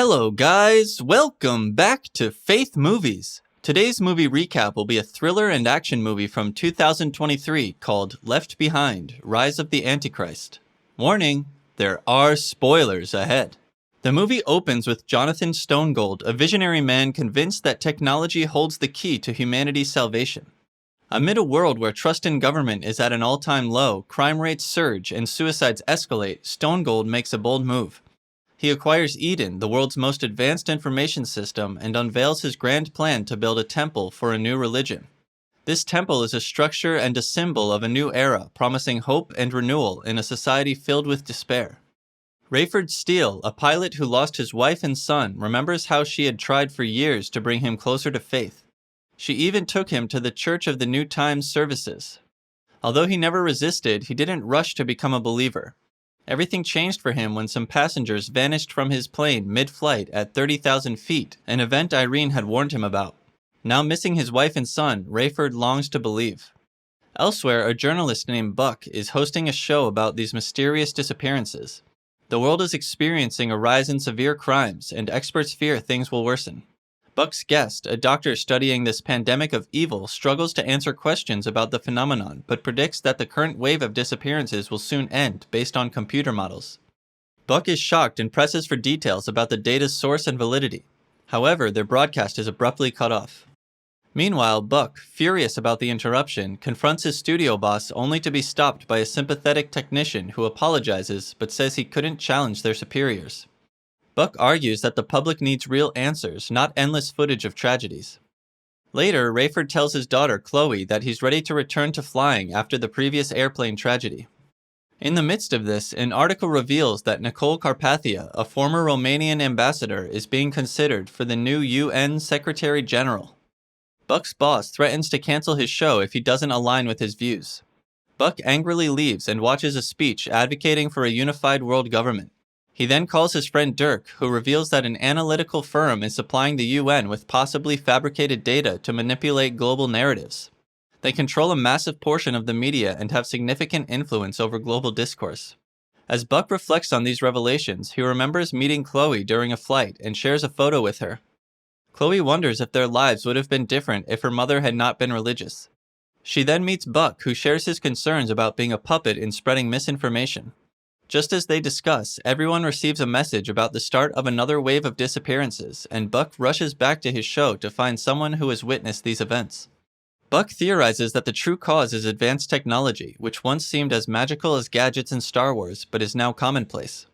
Hello guys, welcome back to Faith Movies. Today's movie recap will be a thriller and action movie from 2023 called Left Behind, Rise of the Antichrist. Warning, there are spoilers ahead. The movie opens with Jonathan Stonegold, a visionary man convinced that technology holds the key to humanity's salvation. Amid a world where trust in government is at an all-time low, crime rates surge, and suicides escalate, Stonegold makes a bold move. He acquires Eden, the world's most advanced information system, and unveils his grand plan to build a temple for a new religion. This temple is a structure and a symbol of a new era, promising hope and renewal in a society filled with despair. Rayford Steele, a pilot who lost his wife and son, remembers how she had tried for years to bring him closer to faith. She even took him to the Church of the New Times services. Although he never resisted, he didn't rush to become a believer. Everything changed for him when some passengers vanished from his plane mid-flight at 30,000 feet, an event Irene had warned him about. Now missing his wife and son, Rayford longs to believe. Elsewhere, a journalist named Buck is hosting a show about these mysterious disappearances. The world is experiencing a rise in severe crimes, and experts fear things will worsen. Buck's guest, a doctor studying this pandemic of evil, struggles to answer questions about the phenomenon, but predicts that the current wave of disappearances will soon end based on computer models. Buck is shocked and presses for details about the data's source and validity. However, their broadcast is abruptly cut off. Meanwhile, Buck, furious about the interruption, confronts his studio boss only to be stopped by a sympathetic technician who apologizes but says he couldn't challenge their superiors. Buck argues that the public needs real answers, not endless footage of tragedies. Later, Rayford tells his daughter, Chloe, that he's ready to return to flying after the previous airplane tragedy. In the midst of this, an article reveals that Nicole Carpathia, a former Romanian ambassador, is being considered for the new UN Secretary General. Buck's boss threatens to cancel his show if he doesn't align with his views. Buck angrily leaves and watches a speech advocating for a unified world government. He then calls his friend Dirk, who reveals that an analytical firm is supplying the UN with possibly fabricated data to manipulate global narratives. They control a massive portion of the media and have significant influence over global discourse. As Buck reflects on these revelations, he remembers meeting Chloe during a flight and shares a photo with her. Chloe wonders if their lives would have been different if her mother had not been religious. She then meets Buck, who shares his concerns about being a puppet in spreading misinformation. Just as they discuss, everyone receives a message about the start of another wave of disappearances, and Buck rushes back to his show to find someone who has witnessed these events. Buck theorizes that the true cause is advanced technology, which once seemed as magical as gadgets in Star Wars, but is now commonplace.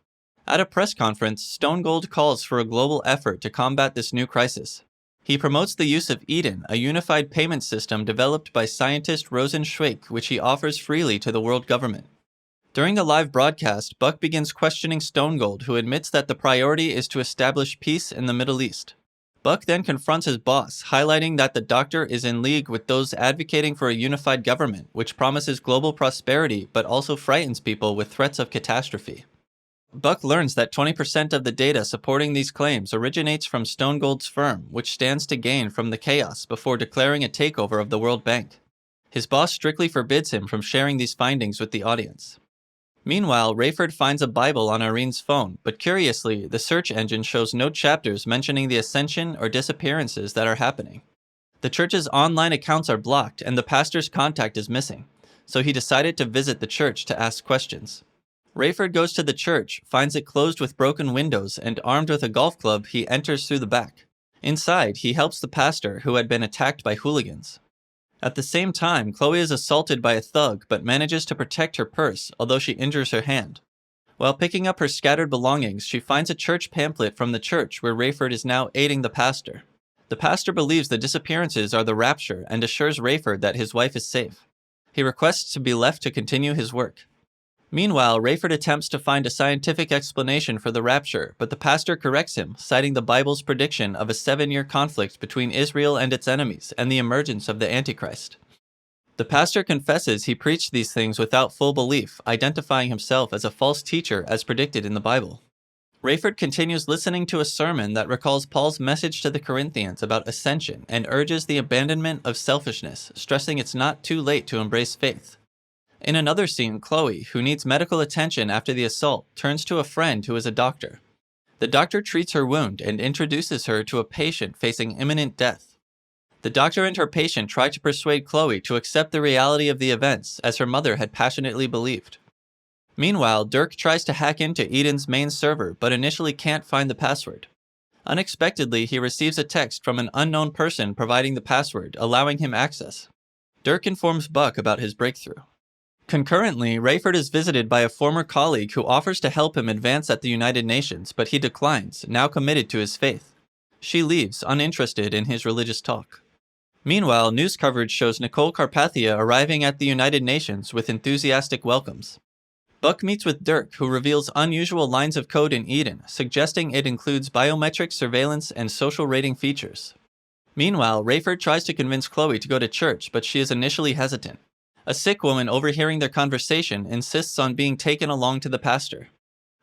At a press conference, Stonegold calls for a global effort to combat this new crisis. He promotes the use of Eden, a unified payment system developed by scientist Rosen Schweik, which he offers freely to the world government. During the live broadcast, Buck begins questioning Stonegold, who admits that the priority is to establish peace in the Middle East. Buck then confronts his boss, highlighting that the doctor is in league with those advocating for a unified government, which promises global prosperity but also frightens people with threats of catastrophe. Buck learns that 20% of the data supporting these claims originates from Stonegold's firm, which stands to gain from the chaos before declaring a takeover of the World Bank. His boss strictly forbids him from sharing these findings with the audience. Meanwhile, Rayford finds a Bible on Irene's phone, but curiously, the search engine shows no chapters mentioning the ascension or disappearances that are happening. The church's online accounts are blocked, and the pastor's contact is missing, so he decided to visit the church to ask questions. Rayford goes to the church, finds it closed with broken windows, and armed with a golf club, he enters through the back. Inside, he helps the pastor, who had been attacked by hooligans. At the same time, Chloe is assaulted by a thug but manages to protect her purse, although she injures her hand. While picking up her scattered belongings, she finds a church pamphlet from the church where Rayford is now aiding the pastor. The pastor believes the disappearances are the rapture and assures Rayford that his wife is safe. He requests to be left to continue his work. Meanwhile, Rayford attempts to find a scientific explanation for the rapture, but the pastor corrects him, citing the Bible's prediction of a 7-year conflict between Israel and its enemies and the emergence of the Antichrist. The pastor confesses he preached these things without full belief, identifying himself as a false teacher as predicted in the Bible. Rayford continues listening to a sermon that recalls Paul's message to the Corinthians about ascension and urges the abandonment of selfishness, stressing it's not too late to embrace faith. In another scene, Chloe, who needs medical attention after the assault, turns to a friend who is a doctor. The doctor treats her wound and introduces her to a patient facing imminent death. The doctor and her patient try to persuade Chloe to accept the reality of the events, as her mother had passionately believed. Meanwhile, Dirk tries to hack into Eden's main server, but initially can't find the password. Unexpectedly, he receives a text from an unknown person providing the password, allowing him access. Dirk informs Buck about his breakthrough. Concurrently, Rayford is visited by a former colleague who offers to help him advance at the United Nations, but he declines, now committed to his faith. She leaves, uninterested in his religious talk. Meanwhile, news coverage shows Nicole Carpathia arriving at the United Nations with enthusiastic welcomes. Buck meets with Dirk, who reveals unusual lines of code in Eden, suggesting it includes biometric surveillance and social rating features. Meanwhile, Rayford tries to convince Chloe to go to church, but she is initially hesitant. A sick woman overhearing their conversation insists on being taken along to the pastor.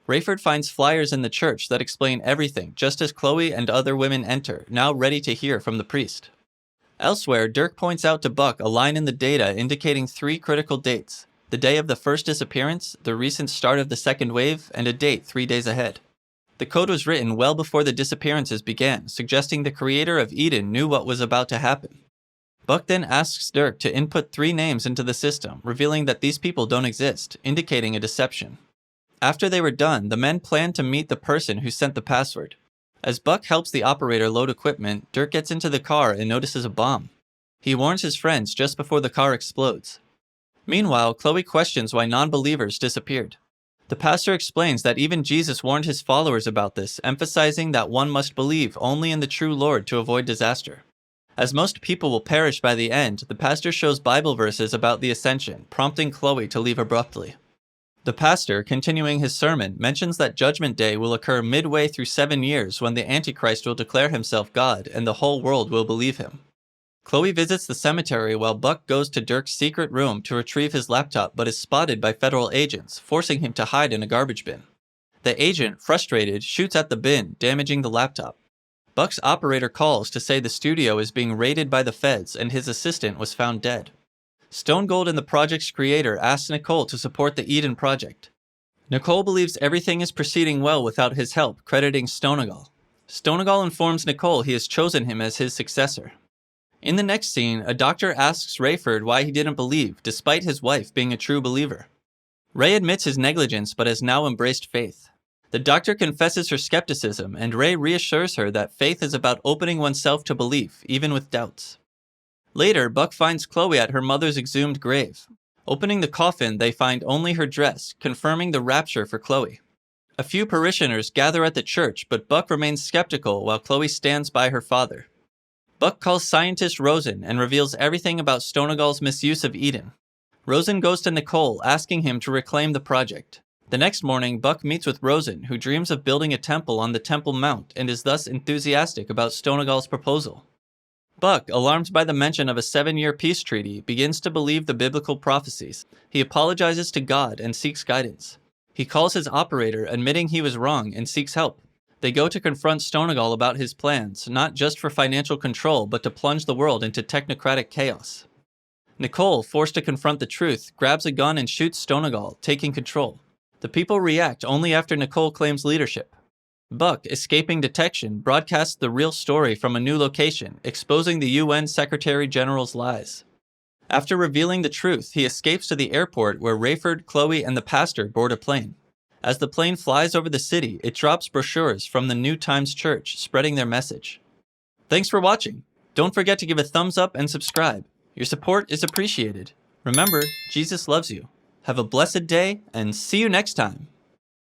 Rayford finds flyers in the church that explain everything, just as Chloe and other women enter, now ready to hear from the priest. Elsewhere, Dirk points out to Buck a line in the data indicating 3 critical dates: the day of the first disappearance, the recent start of the second wave, and a date 3 days ahead. The code was written well before the disappearances began, suggesting the creator of Eden knew what was about to happen. Buck then asks Dirk to input 3 names into the system, revealing that these people don't exist, indicating a deception. After they were done, the men planned to meet the person who sent the password. As Buck helps the operator load equipment, Dirk gets into the car and notices a bomb. He warns his friends just before the car explodes. Meanwhile, Chloe questions why non-believers disappeared. The pastor explains that even Jesus warned his followers about this, emphasizing that one must believe only in the true Lord to avoid disaster. As most people will perish by the end, the pastor shows Bible verses about the ascension, prompting Chloe to leave abruptly. The pastor, continuing his sermon, mentions that Judgment Day will occur midway through 7 years when the Antichrist will declare himself God and the whole world will believe him. Chloe visits the cemetery while Buck goes to Dirk's secret room to retrieve his laptop but is spotted by federal agents, forcing him to hide in a garbage bin. The agent, frustrated, shoots at the bin, damaging the laptop. Buck's operator calls to say the studio is being raided by the feds and his assistant was found dead. Stone Gold and the project's creator asks Nicole to support the Eden project. Nicole believes everything is proceeding well without his help, crediting Stonegal. Stonegal informs Nicole he has chosen him as his successor. In the next scene, a doctor asks Rayford why he didn't believe, despite his wife being a true believer. Ray admits his negligence but has now embraced faith. The doctor confesses her skepticism, and Ray reassures her that faith is about opening oneself to belief, even with doubts. Later, Buck finds Chloe at her mother's exhumed grave. Opening the coffin, they find only her dress, confirming the rapture for Chloe. A few parishioners gather at the church, but Buck remains skeptical while Chloe stands by her father. Buck calls scientist Rosen and reveals everything about Stonegal's misuse of Eden. Rosen goes to Nicole, asking him to reclaim the project. The next morning, Buck meets with Rosen, who dreams of building a temple on the Temple Mount and is thus enthusiastic about Stonegal's proposal. Buck, alarmed by the mention of a 7-year peace treaty, begins to believe the biblical prophecies. He apologizes to God and seeks guidance. He calls his operator, admitting he was wrong, and seeks help. They go to confront Stonegal about his plans, not just for financial control, but to plunge the world into technocratic chaos. Nicole, forced to confront the truth, grabs a gun and shoots Stonegal, taking control. The people react only after Nicole claims leadership. Buck, escaping detection, broadcasts the real story from a new location, exposing the UN Secretary General's lies. After revealing the truth, he escapes to the airport where Rayford, Chloe, and the pastor board a plane. As the plane flies over the city, it drops brochures from the New Times Church, spreading their message. Thanks for watching. Don't forget to give a thumbs up and subscribe. Your support is appreciated. Remember, Jesus loves you. Have a blessed day, and see you next time.